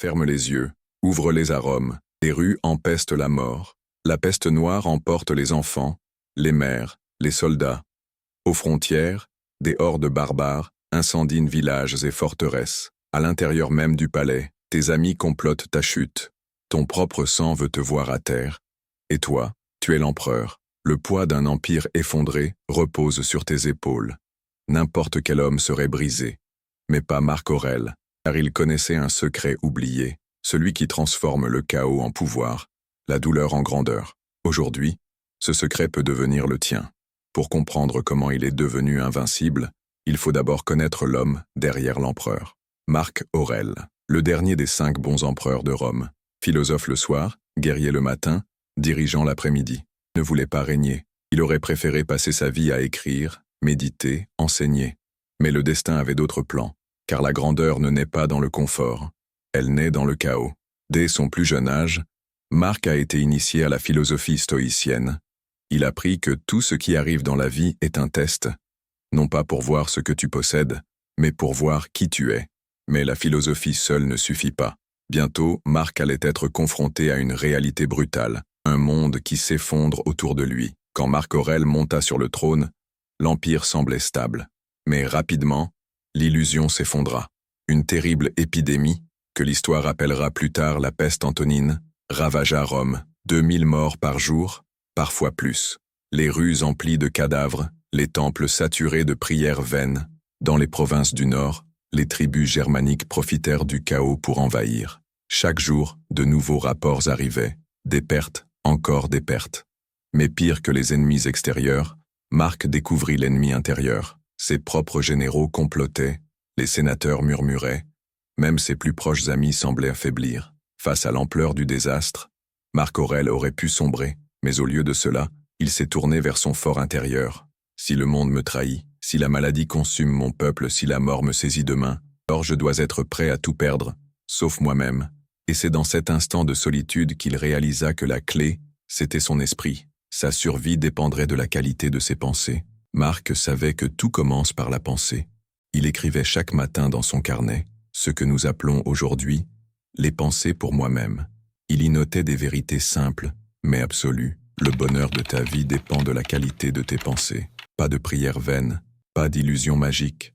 Ferme les yeux, ouvre les arômes, les rues empestent la mort. La peste noire emporte les enfants, les mères, les soldats. Aux frontières, des hordes barbares incendient villages et forteresses. À l'intérieur même du palais, tes amis complotent ta chute. Ton propre sang veut te voir à terre. Et toi, tu es l'empereur. Le poids d'un empire effondré repose sur tes épaules. N'importe quel homme serait brisé, mais pas Marc Aurèle, car il connaissait un secret oublié, celui qui transforme le chaos en pouvoir, la douleur en grandeur. Aujourd'hui, ce secret peut devenir le tien. Pour comprendre comment il est devenu invincible, il faut d'abord connaître l'homme derrière l'empereur. Marc Aurèle, le dernier des 5 bons empereurs de Rome. Philosophe le soir, guerrier le matin, dirigeant l'après-midi. Ne voulait pas régner. Il aurait préféré passer sa vie à écrire, méditer, enseigner. Mais le destin avait d'autres plans, car la grandeur ne naît pas dans le confort. Elle naît dans le chaos. Dès son plus jeune âge, Marc a été initié à la philosophie stoïcienne. Il apprit que tout ce qui arrive dans la vie est un test, non pas pour voir ce que tu possèdes, mais pour voir qui tu es. Mais la philosophie seule ne suffit pas. Bientôt, Marc allait être confronté à une réalité brutale, un monde qui s'effondre autour de lui. Quand Marc Aurèle monta sur le trône, l'empire semblait stable. Mais rapidement, l'illusion s'effondra. Une terrible épidémie, que l'histoire appellera plus tard la peste antonine, ravagea Rome. 2000 morts par jour, parfois plus. Les rues emplies de cadavres, les temples saturés de prières vaines. Dans les provinces du Nord, les tribus germaniques profitèrent du chaos pour envahir. Chaque jour, de nouveaux rapports arrivaient. Des pertes, encore des pertes. Mais pire que les ennemis extérieurs, Marc découvrit l'ennemi intérieur. Ses propres généraux complotaient, les sénateurs murmuraient, même ses plus proches amis semblaient affaiblir. Face à l'ampleur du désastre, Marc Aurèle aurait pu sombrer, mais au lieu de cela, il s'est tourné vers son fort intérieur. Si le monde me trahit, si la maladie consume mon peuple, si la mort me saisit demain, alors je dois être prêt à tout perdre, sauf moi-même. Et c'est dans cet instant de solitude qu'il réalisa que la clé, c'était son esprit. Sa survie dépendrait de la qualité de ses pensées. Marc savait que tout commence par la pensée. Il écrivait chaque matin dans son carnet, ce que nous appelons aujourd'hui les pensées pour moi-même. Il y notait des vérités simples, mais absolues. Le bonheur de ta vie dépend de la qualité de tes pensées. Pas de prières vaines, pas d'illusions magiques.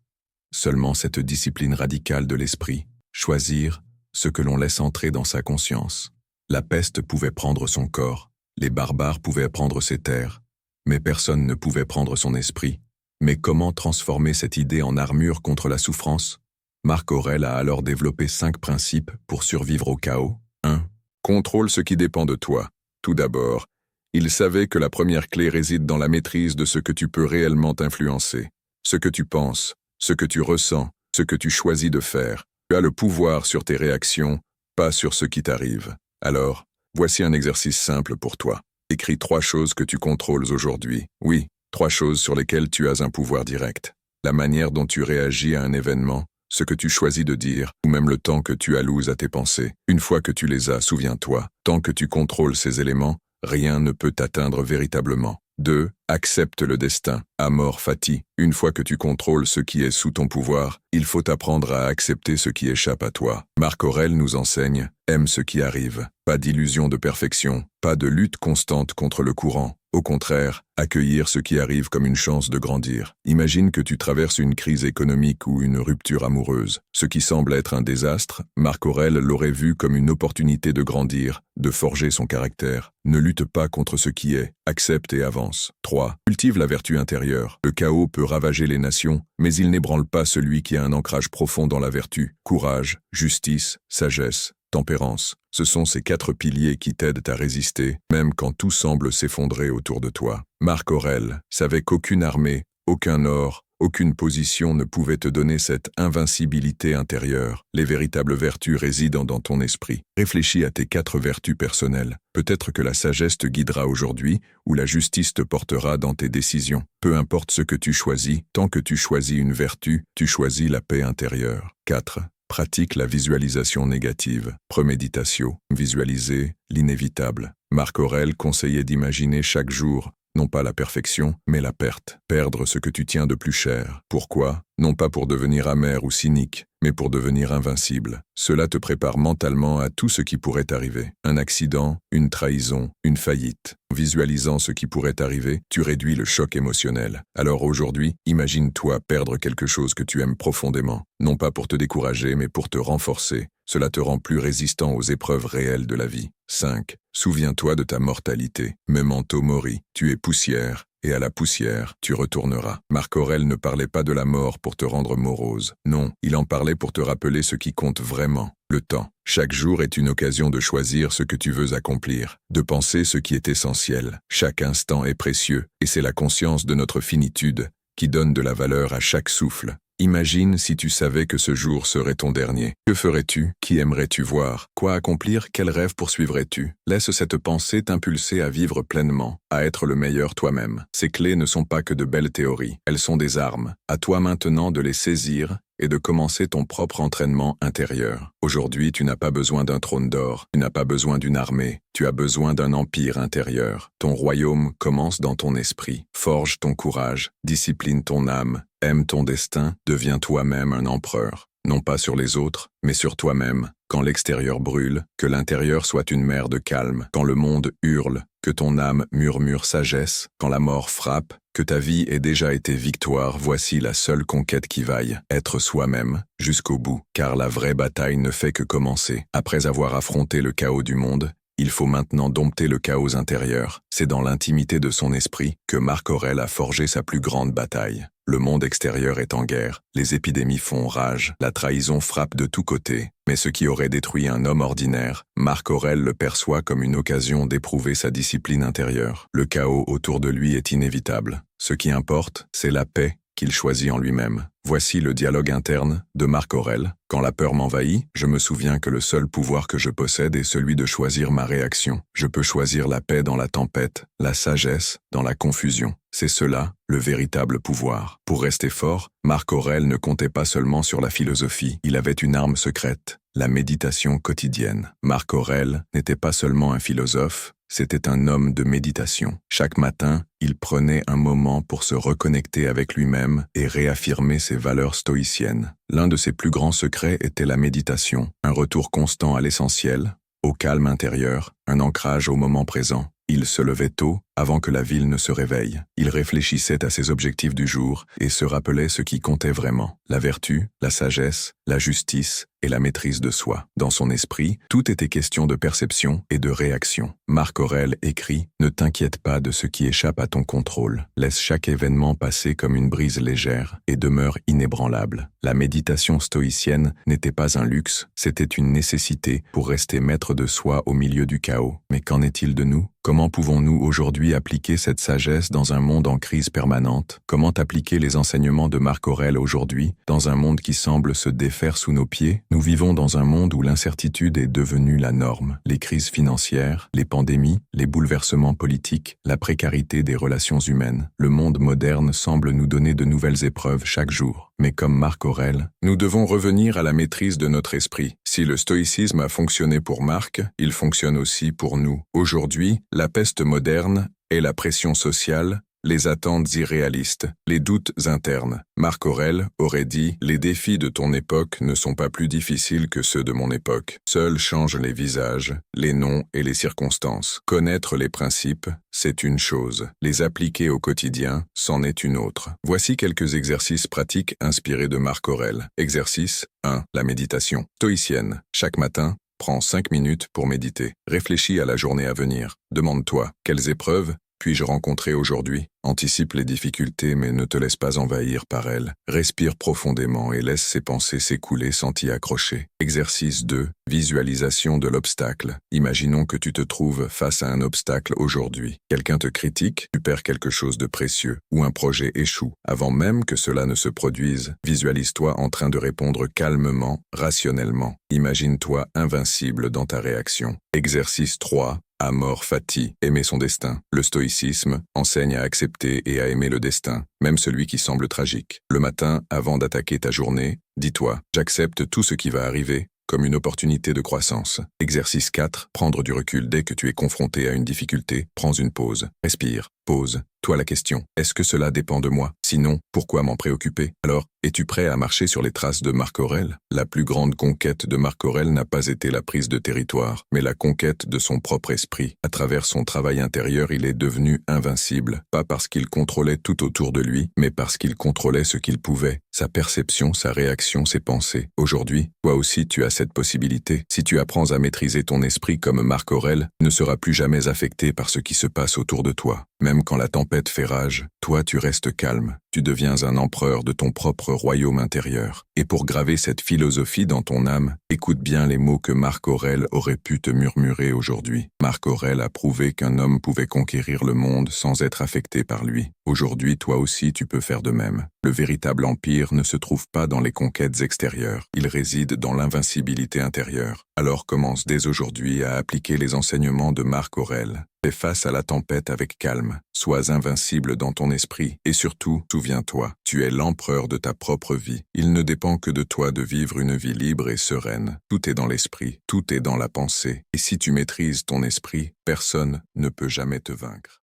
Seulement cette discipline radicale de l'esprit, choisir ce que l'on laisse entrer dans sa conscience. La peste pouvait prendre son corps, les barbares pouvaient prendre ses terres, mais personne ne pouvait prendre son esprit. Mais comment transformer cette idée en armure contre la souffrance? Marc Aurèle a alors développé 5 principes pour survivre au chaos. 1. Contrôle ce qui dépend de toi. Tout d'abord, il savait que la première clé réside dans la maîtrise de ce que tu peux réellement influencer. Ce que tu penses, ce que tu ressens, ce que tu choisis de faire. Tu as le pouvoir sur tes réactions, pas sur ce qui t'arrive. Alors, voici un exercice simple pour toi. Écris 3 choses que tu contrôles aujourd'hui. Oui, 3 choses sur lesquelles tu as un pouvoir direct. La manière dont tu réagis à un événement, ce que tu choisis de dire, ou même le temps que tu alloues à tes pensées. Une fois que tu les as, souviens-toi, tant que tu contrôles ces éléments, rien ne peut t'atteindre véritablement. 2. Accepte le destin. Amor fati. Une fois que tu contrôles ce qui est sous ton pouvoir, il faut apprendre à accepter ce qui échappe à toi. Marc Aurèle nous enseigne, aime ce qui arrive. Pas d'illusion de perfection, pas de lutte constante contre le courant. Au contraire, accueillir ce qui arrive comme une chance de grandir. Imagine que tu traverses une crise économique ou une rupture amoureuse. Ce qui semble être un désastre, Marc Aurèle l'aurait vu comme une opportunité de grandir, de forger son caractère. Ne lutte pas contre ce qui est, accepte et avance. 3. Cultive la vertu intérieure. Le chaos peut ravager les nations, mais il n'ébranle pas celui qui a un ancrage profond dans la vertu. Courage, justice, sagesse, tempérance. Ce sont ces 4 piliers qui t'aident à résister, même quand tout semble s'effondrer autour de toi. Marc Aurèle savait qu'aucune armée, aucun or, aucune position ne pouvait te donner cette invincibilité intérieure. Les véritables vertus résident dans ton esprit. Réfléchis à tes 4 vertus personnelles. Peut-être que la sagesse te guidera aujourd'hui, ou la justice te portera dans tes décisions. Peu importe ce que tu choisis, tant que tu choisis une vertu, tu choisis la paix intérieure. 4. Pratique la visualisation négative. Préméditatio. Visualiser l'inévitable. Marc Aurèle conseillait d'imaginer chaque jour, non pas la perfection, mais la perte. Perdre ce que tu tiens de plus cher. Pourquoi? non pas pour devenir amer ou cynique, mais pour devenir invincible. Cela te prépare mentalement à tout ce qui pourrait arriver. Un accident, une trahison, une faillite. En visualisant ce qui pourrait arriver, tu réduis le choc émotionnel. Alors aujourd'hui, imagine-toi perdre quelque chose que tu aimes profondément. Non pas pour te décourager, mais pour te renforcer. Cela te rend plus résistant aux épreuves réelles de la vie. 5. Souviens-toi de ta mortalité. Memento mori. Tu es poussière, et à la poussière, tu retourneras. Marc Aurèle ne parlait pas de la mort pour te rendre morose. Non, il en parlait pour te rappeler ce qui compte vraiment. Le temps. Chaque jour est une occasion de choisir ce que tu veux accomplir, de penser ce qui est essentiel. Chaque instant est précieux, et c'est la conscience de notre finitude qui donne de la valeur à chaque souffle. Imagine si tu savais que ce jour serait ton dernier. Que ferais-tu? Qui aimerais-tu voir? Quoi accomplir? Quel rêve poursuivrais-tu? Laisse cette pensée t'impulser à vivre pleinement, à être le meilleur toi-même. Ces clés ne sont pas que de belles théories, elles sont des armes. À toi maintenant de les saisir et de commencer ton propre entraînement intérieur. Aujourd'hui, tu n'as pas besoin d'un trône d'or, tu n'as pas besoin d'une armée, tu as besoin d'un empire intérieur. Ton royaume commence dans ton esprit. Forge ton courage, discipline ton âme, aime ton destin, deviens toi-même un empereur. Non pas sur les autres, mais sur toi-même. Quand l'extérieur brûle, que l'intérieur soit une mer de calme. Quand le monde hurle, que ton âme murmure sagesse. Quand la mort frappe, que ta vie ait déjà été victoire. Voici la seule conquête qui vaille. Être soi-même, jusqu'au bout. Car la vraie bataille ne fait que commencer. Après avoir affronté le chaos du monde, il faut maintenant dompter le chaos intérieur. C'est dans l'intimité de son esprit que Marc Aurèle a forgé sa plus grande bataille. Le monde extérieur est en guerre, les épidémies font rage, la trahison frappe de tous côtés. Mais ce qui aurait détruit un homme ordinaire, Marc Aurèle le perçoit comme une occasion d'éprouver sa discipline intérieure. Le chaos autour de lui est inévitable. Ce qui importe, c'est la paix qu'il choisit en lui-même. Voici le dialogue interne de Marc Aurèle. Quand la peur m'envahit, je me souviens que le seul pouvoir que je possède est celui de choisir ma réaction. Je peux choisir la paix dans la tempête, la sagesse dans la confusion. C'est cela, le véritable pouvoir. Pour rester fort, Marc Aurèle ne comptait pas seulement sur la philosophie. Il avait une arme secrète, la méditation quotidienne. Marc Aurèle n'était pas seulement un philosophe, c'était un homme de méditation. Chaque matin, il prenait un moment pour se reconnecter avec lui-même et réaffirmer ses valeurs stoïciennes. L'un de ses plus grands secrets était la méditation, un retour constant à l'essentiel, au calme intérieur, un ancrage au moment présent. Il se levait tôt, avant que la ville ne se réveille. Il réfléchissait à ses objectifs du jour et se rappelait ce qui comptait vraiment. La vertu, la sagesse, la justice et la maîtrise de soi. Dans son esprit, tout était question de perception et de réaction. Marc Aurèle écrit « Ne t'inquiète pas de ce qui échappe à ton contrôle. Laisse chaque événement passer comme une brise légère et demeure inébranlable. » La méditation stoïcienne n'était pas un luxe, c'était une nécessité pour rester maître de soi au milieu du chaos. Mais qu'en est-il de nous? Comment pouvons-nous aujourd'hui appliquer cette sagesse dans un monde en crise permanente? Comment appliquer les enseignements de Marc Aurèle aujourd'hui, dans un monde qui semble se défaire sous nos pieds? Nous vivons dans un monde où l'incertitude est devenue la norme. Les crises financières, les pandémies, les bouleversements politiques, la précarité des relations humaines. Le monde moderne semble nous donner de nouvelles épreuves chaque jour. Mais comme Marc Aurèle, nous devons revenir à la maîtrise de notre esprit. Si le stoïcisme a fonctionné pour Marc, il fonctionne aussi pour nous. Aujourd'hui, la peste moderne est la pression sociale, les attentes irréalistes, les doutes internes. Marc Aurèle aurait dit « Les défis de ton époque ne sont pas plus difficiles que ceux de mon époque. Seuls changent les visages, les noms et les circonstances. Connaître les principes, c'est une chose. Les appliquer au quotidien, c'en est une autre. » Voici quelques exercices pratiques inspirés de Marc Aurèle. Exercice 1. La méditation stoïcienne. Chaque matin, prends 5 minutes pour méditer. Réfléchis à la journée à venir. Demande-toi, quelles épreuves puis-je rencontrer aujourd'hui? Anticipe les difficultés mais ne te laisse pas envahir par elles. Respire profondément et laisse ces pensées s'écouler sans t'y accrocher. Exercice 2. Visualisation de l'obstacle. Imaginons que tu te trouves face à un obstacle aujourd'hui. Quelqu'un te critique, tu perds quelque chose de précieux, ou un projet échoue. Avant même que cela ne se produise, visualise-toi en train de répondre calmement, rationnellement. Imagine-toi invincible dans ta réaction. Exercice 3. Amor fati, aimer son destin. Le stoïcisme enseigne à accepter et à aimer le destin, même celui qui semble tragique. Le matin, avant d'attaquer ta journée, dis-toi « J'accepte tout ce qui va arriver » comme une opportunité de croissance. Exercice 4. Prendre du recul dès que tu es confronté à une difficulté. Prends une pause. Respire. Pause. Toi la question, est-ce que cela dépend de moi? Sinon, pourquoi m'en préoccuper? Alors, es-tu prêt à marcher sur les traces de Marc Aurèle? La plus grande conquête de Marc Aurèle n'a pas été la prise de territoire, mais la conquête de son propre esprit. À travers son travail intérieur, il est devenu invincible, pas parce qu'il contrôlait tout autour de lui, mais parce qu'il contrôlait ce qu'il pouvait, sa perception, sa réaction, ses pensées. Aujourd'hui, toi aussi tu as cette possibilité. Si tu apprends à maîtriser ton esprit comme Marc Aurèle, ne sera plus jamais affecté par ce qui se passe autour de toi. Même quand la tempête fait rage, toi tu restes calme. Tu deviens un empereur de ton propre royaume intérieur. Et pour graver cette philosophie dans ton âme, écoute bien les mots que Marc Aurèle aurait pu te murmurer aujourd'hui. Marc Aurèle a prouvé qu'un homme pouvait conquérir le monde sans être affecté par lui. Aujourd'hui, toi aussi, tu peux faire de même. Le véritable empire ne se trouve pas dans les conquêtes extérieures. Il réside dans l'invincibilité intérieure. Alors commence dès aujourd'hui à appliquer les enseignements de Marc Aurèle. Fais face à la tempête avec calme. Sois invincible dans ton esprit. Et surtout, souviens-toi, tu es l'empereur de ta propre vie. Il ne dépend que de toi de vivre une vie libre et sereine. Tout est dans l'esprit, tout est dans la pensée. Et si tu maîtrises ton esprit, personne ne peut jamais te vaincre.